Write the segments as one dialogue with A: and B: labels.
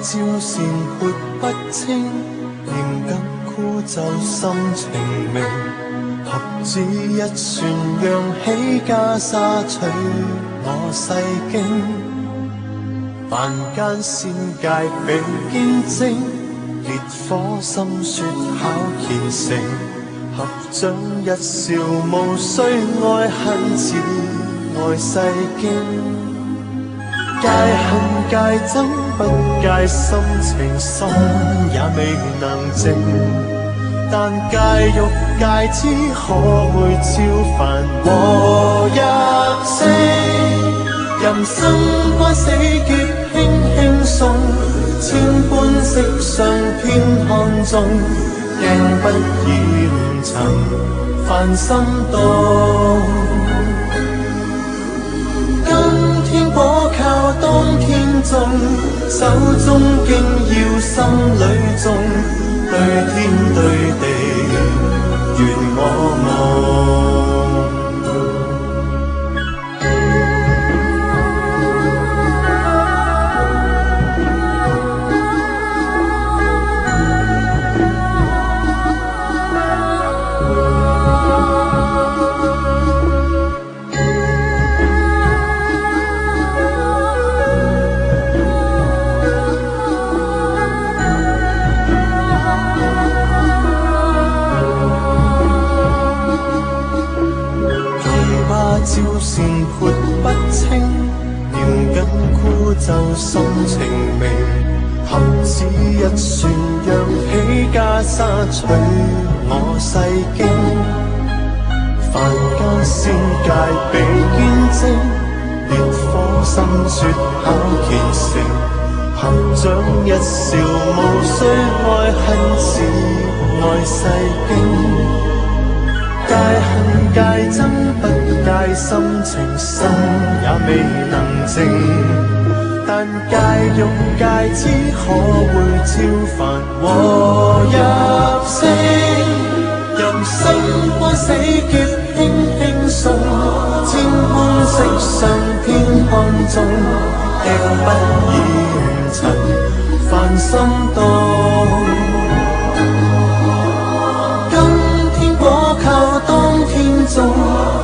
A: 照善潑不清，嚴格枯就心情明。合指一算，揚起袈裟取我世經。凡間仙界比堅貞，烈火心雪考虔誠。合掌一笑，無需愛恨似愛世經。戒恨戒憎不戒心情，心也未能靜。但戒欲戒之，可會超凡和入聖？人生關死劫輕輕送，千般色相偏看中，鏡不染塵凡心動。今天果靠當天種，手中經要心裏種，對天對地願我夢。照善潑不清，嚴緊枯就心情明。合指一算，揚起袈裟取我世經。凡間仙界比堅貞，烈火心雪考虔誠。合掌一笑，無需愛恨似愛世經。戒恨戒憎不戒心情，心也未能靜。但戒欲戒之，可會超凡和入聖？人生關死劫輕輕送，千般色相偏看中，鏡不染塵凡心動。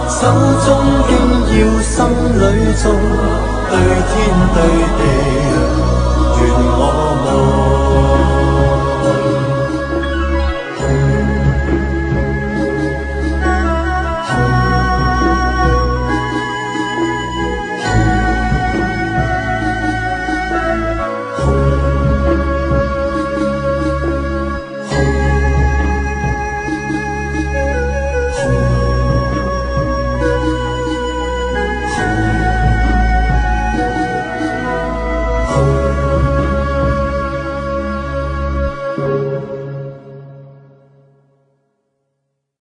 A: 手中經要心裏種，對天對地